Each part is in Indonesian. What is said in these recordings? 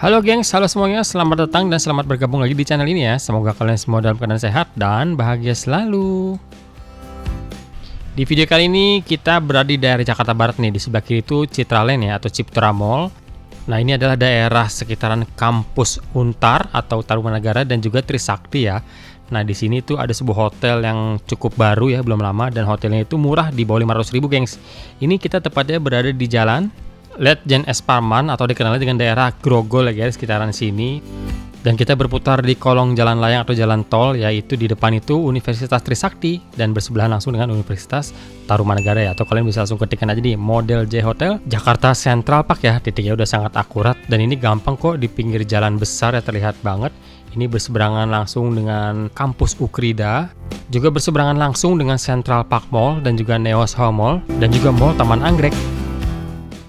Halo gengs, halo semuanya, selamat datang dan selamat bergabung lagi di channel ini ya. Semoga kalian semua dalam keadaan sehat dan bahagia selalu. Di video kali ini kita berada di daerah Jakarta Barat nih. Di sebelah kiri itu Citraland ya, atau Ciptra Mall. Nah, ini adalah daerah sekitaran kampus Untar atau Tarumanagara dan juga Trisakti ya. Nah, di sini tuh ada sebuah hotel yang cukup baru ya, belum lama, dan hotelnya itu murah, di bawah 500.000 gengs. Ini kita tepatnya berada di jalan Letjen S. Parman atau dikenal dengan daerah Grogol ya guys, sekitaran sini. Dan kita berputar di kolong jalan layang atau jalan tol, yaitu di depan itu Universitas Trisakti dan bersebelahan langsung dengan Universitas Tarumanagara ya. Atau kalian bisa langsung ketikkan aja di Model J Hotel Jakarta Central Park ya. Titiknya udah sangat akurat dan ini gampang kok, di pinggir jalan besar ya, terlihat banget. Ini berseberangan langsung dengan kampus Ukrida, juga berseberangan langsung dengan Central Park Mall dan juga Neos Hall Mall dan juga Mall Taman Anggrek.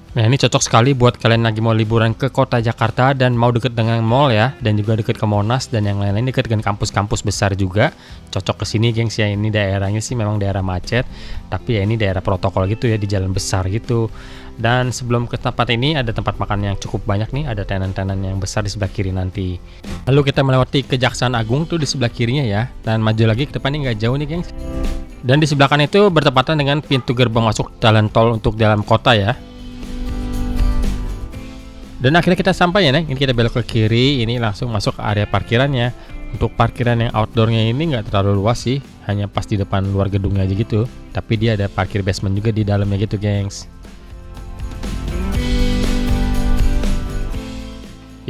Nah, ini cocok sekali buat kalian lagi mau liburan ke kota Jakarta dan mau deket dengan mall ya, dan juga deket ke Monas dan yang lain-lain, deket dengan kampus-kampus besar juga. Cocok ke sini gengs ya. Ini daerahnya sih memang daerah macet, tapi ya ini daerah protokol gitu ya, di jalan besar gitu. Dan sebelum ke tempat ini ada tempat makan yang cukup banyak nih, ada tenan-tenan yang besar di sebelah kiri nanti. Lalu kita melewati Kejaksaan Agung tuh di sebelah kirinya ya, dan maju lagi ke depan ini nggak jauh nih gengs. Dan di sebelah kanan itu bertepatan dengan pintu gerbang masuk jalan tol untuk dalam kota ya. Dan akhirnya kita sampai ya, ini kita belok ke kiri, ini langsung masuk ke area parkirannya. Untuk parkiran yang outdoornya ini nggak terlalu luas sih, hanya pas di depan luar gedungnya aja gitu. Tapi dia ada parkir basement juga di dalamnya gitu gengs.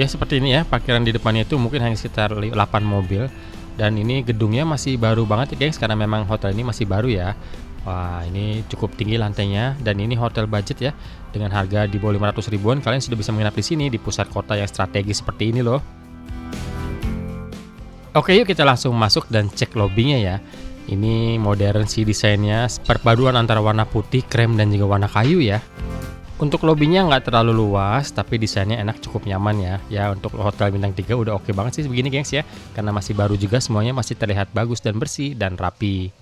Ya seperti ini ya, parkiran di depannya itu mungkin hanya sekitar 8 mobil. Dan ini gedungnya masih baru banget ya gengs, karena memang hotel ini masih baru ya. Wah, ini cukup tinggi lantainya, dan ini hotel budget ya. Dengan harga di bawah 500 ribuan kalian sudah bisa menginap di sini di pusat kota yang strategis seperti ini loh. Oke, yuk kita langsung masuk dan cek lobbynya ya. Ini modern sih desainnya, perpaduan antara warna putih, krem dan juga warna kayu ya. Untuk lobbynya nggak terlalu luas, tapi desainnya enak, cukup nyaman ya. Ya untuk hotel bintang 3 udah oke banget sih begini gengs ya. Karena masih baru juga, semuanya masih terlihat bagus dan bersih dan rapi.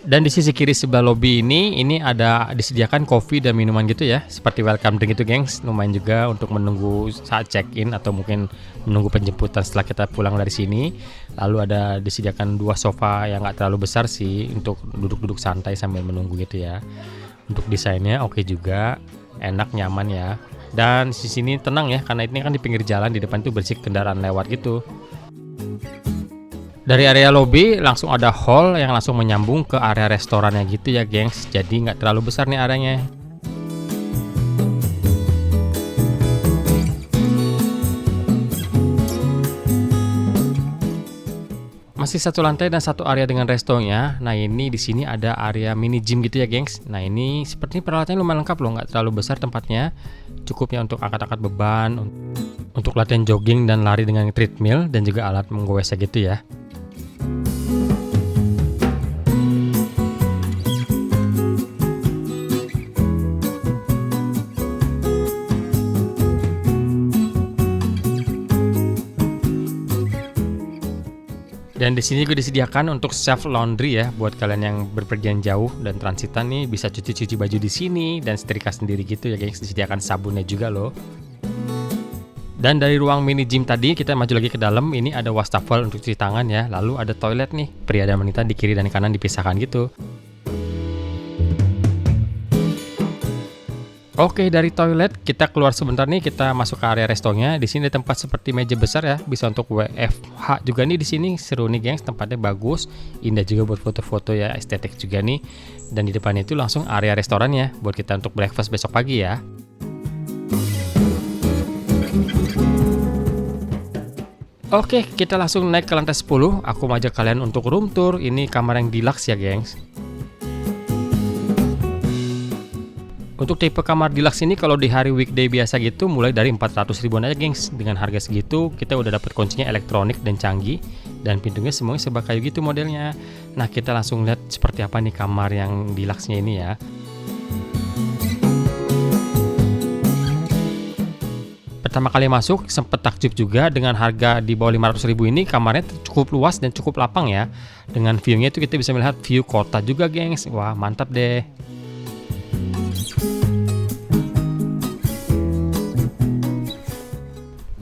Dan di sisi kiri sebelah lobby ini ada disediakan kopi dan minuman gitu ya, seperti welcome drink itu gengs. Lumayan juga untuk menunggu saat check-in atau mungkin menunggu penjemputan setelah kita pulang dari sini. Lalu ada disediakan 2 sofa yang nggak terlalu besar sih, untuk duduk-duduk santai sambil menunggu gitu ya. Untuk desainnya oke juga, enak, nyaman ya. Dan di sini tenang ya, karena ini kan di pinggir jalan, di depan tuh bersih kendaraan lewat gitu. Dari area lobby langsung ada hall yang langsung menyambung ke area restorannya gitu ya gengs. Jadi nggak terlalu besar nih areanya. Masih satu lantai dan satu area dengan restonya. Nah, ini di sini ada area mini gym gitu ya gengs. Nah, ini seperti peralatannya lumayan lengkap loh, nggak terlalu besar tempatnya. Cukup ya untuk angkat-angkat beban, untuk latihan jogging dan lari dengan treadmill, dan juga alat menggoesnya gitu ya. Dan di sini juga disediakan untuk self laundry ya, buat kalian yang berpergian jauh dan transitan nih, bisa cuci-cuci baju di sini dan setrika sendiri gitu ya guys. Disediakan sabunnya juga loh. Dan dari ruang mini gym tadi kita maju lagi ke dalam, ini ada wastafel untuk cuci tangan ya. Lalu ada toilet nih, pria dan wanita di kiri dan kanan dipisahkan gitu. Oke, dari toilet kita keluar sebentar nih, kita masuk ke area restonya. Di sini ada tempat seperti meja besar ya, bisa untuk WFH juga nih di sini. Seru nih gengs, tempatnya bagus, indah juga buat foto-foto ya, estetik juga nih. Dan di depan itu langsung area restorannya buat kita untuk breakfast besok pagi ya. Oke, kita langsung naik ke lantai 10. Aku mau ajak kalian untuk room tour. Ini kamar yang deluxe ya gengs. Untuk tipe kamar deluxe ini kalau di hari weekday biasa gitu mulai dari 400 ribuan aja gengs. Dengan harga segitu kita udah dapat kuncinya elektronik dan canggih, dan pintunya semuanya serba kayu gitu modelnya. Nah, kita langsung lihat seperti apa nih kamar yang deluxe-nya ini ya. Pertama kali masuk sempet takjub juga dengan harga di bawah 500 ribu ini. Kamarnya cukup luas dan cukup lapang ya. Dengan view-nya itu kita bisa melihat view kota juga gengs. Wah, mantap deh.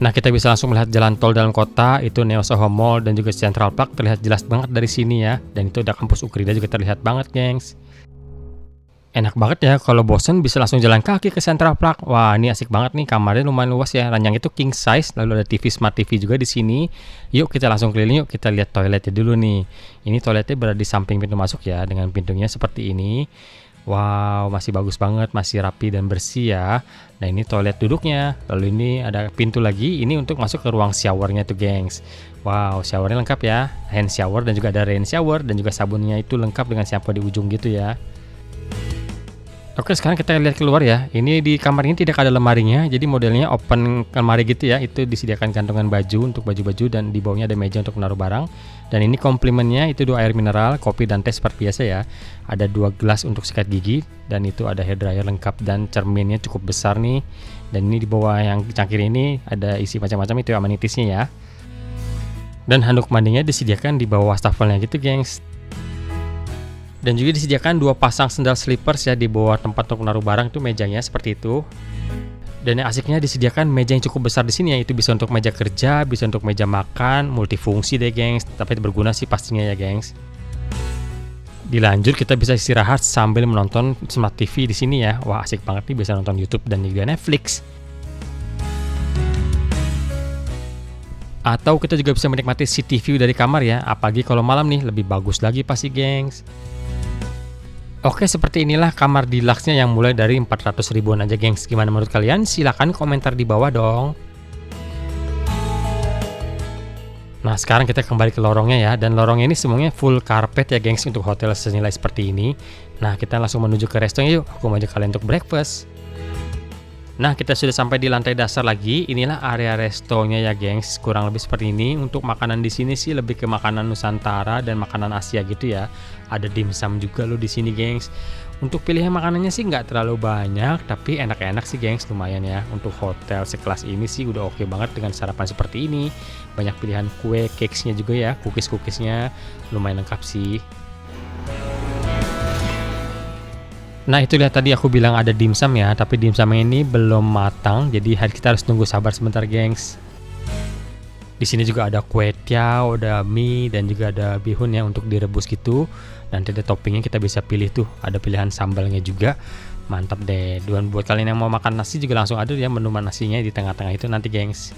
Nah, kita bisa langsung melihat jalan tol dalam kota, itu Neo Soho Mall dan juga Central Park terlihat jelas banget dari sini ya. Dan itu ada kampus Ukrida juga terlihat banget, gengs. Enak banget ya, kalau bosen bisa langsung jalan kaki ke Central Park. Wah, ini asik banget nih, kamarnya lumayan luas ya. Ranjang itu king size, lalu ada TV Smart TV juga di sini. Yuk kita langsung keliling yuk, kita lihat toiletnya dulu nih. Ini toiletnya berada di samping pintu masuk ya, dengan pintunya seperti ini. Wow, masih bagus banget, masih rapi dan bersih ya. Nah, ini toilet duduknya. Lalu ini ada pintu lagi, ini untuk masuk ke ruang showernya tuh, gengs. Wow, showernya lengkap ya. Hand shower dan juga ada rain shower dan juga sabunnya itu lengkap dengan shampoo di ujung gitu ya. Oke, sekarang kita lihat keluar ya. Ini di kamar ini tidak ada lemarinya, jadi modelnya open lemari gitu ya. Itu disediakan gantungan baju untuk baju-baju dan di bawahnya ada meja untuk menaruh barang. Dan ini komplimennya itu 2 air mineral, kopi dan teh seperti biasa ya. Ada 2 gelas untuk sikat gigi dan itu ada hair dryer lengkap dan cerminnya cukup besar nih. Dan ini di bawah yang cangkir ini ada isi macam-macam itu amenitisnya ya. Dan handuk mandinya disediakan di bawah wastafelnya gitu, gengs. Dan juga disediakan 2 pasang sendal slippers ya di bawah tempat untuk menaruh barang itu mejanya seperti itu. Dan yang asiknya disediakan meja yang cukup besar di sini ya, itu bisa untuk meja kerja, bisa untuk meja makan, multifungsi deh, gengs. Tapi berguna sih pastinya ya, gengs. Dilanjut kita bisa istirahat sambil menonton Smart TV di sini ya. Wah, asik banget nih, bisa nonton YouTube dan juga Netflix. Atau kita juga bisa menikmati city view dari kamar ya, apalagi kalau malam nih lebih bagus lagi pasti, gengs. Oke, seperti inilah kamar deluxe-nya yang mulai dari 400 ribuan aja, gengs. Gimana menurut kalian? Silahkan komentar di bawah dong. Nah, sekarang kita kembali ke lorongnya ya. Dan lorongnya ini semuanya full karpet ya, gengs, untuk hotel senilai seperti ini. Nah, kita langsung menuju ke restonya yuk. Aku ngajak kalian untuk breakfast. Nah, kita sudah sampai di lantai dasar lagi. Inilah area restonya ya, gengs. Kurang lebih seperti ini. Untuk makanan di sini sih lebih ke makanan Nusantara dan makanan Asia gitu ya. Ada dimsum juga loh di sini, gengs. Untuk pilihan makanannya sih nggak terlalu banyak, tapi enak-enak sih, gengs. Lumayan ya. Untuk hotel sekelas ini sih udah oke banget dengan sarapan seperti ini. Banyak pilihan kue, cakes-nya juga ya. Cookies-cookiesnya lumayan lengkap sih. Nah, itu lihat tadi aku bilang ada dimsum ya, tapi dimsumnya ini belum matang, jadi kita harus tunggu sabar sebentar, gengs. Di sini juga ada kue tiao, ada mie dan juga ada bihun ya untuk direbus gitu. Nanti ada toppingnya kita bisa pilih tuh, ada pilihan sambalnya juga. Mantap deh. Dan buat kalian yang mau makan nasi juga langsung ada ya menu nasinya di tengah-tengah itu nanti, gengs.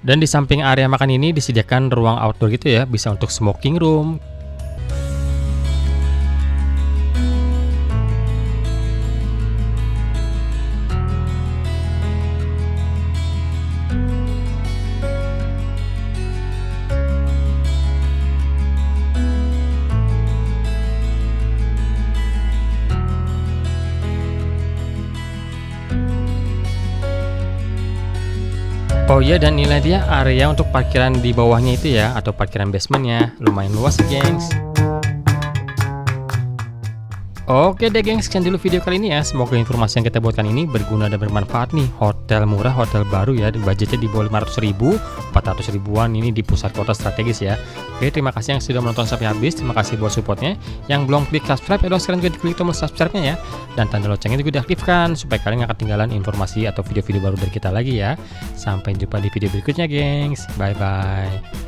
Dan di samping area makan ini disediakan ruang outdoor gitu ya, bisa untuk smoking room. Oh iya, dan inilah dia area untuk parkiran di bawahnya itu ya, atau parkiran basementnya. Lumayan luas, gengs. Oke deh gengs, sekian dulu video kali ini ya. Semoga informasi yang kita buatkan ini berguna dan bermanfaat nih. Hotel murah, hotel baru ya, budgetnya di bawah 500 ribu, 400 ribuan ini di pusat kota strategis ya. Oke, terima kasih yang sudah menonton sampai habis. Terima kasih buat supportnya. Yang belum klik subscribe, ya sekarang juga diklik tombol subscribe-nya ya. Dan tanda loncengnya juga diaktifkan supaya kalian gak ketinggalan informasi atau video-video baru dari kita lagi ya. Sampai jumpa di video berikutnya gengs. Bye-bye.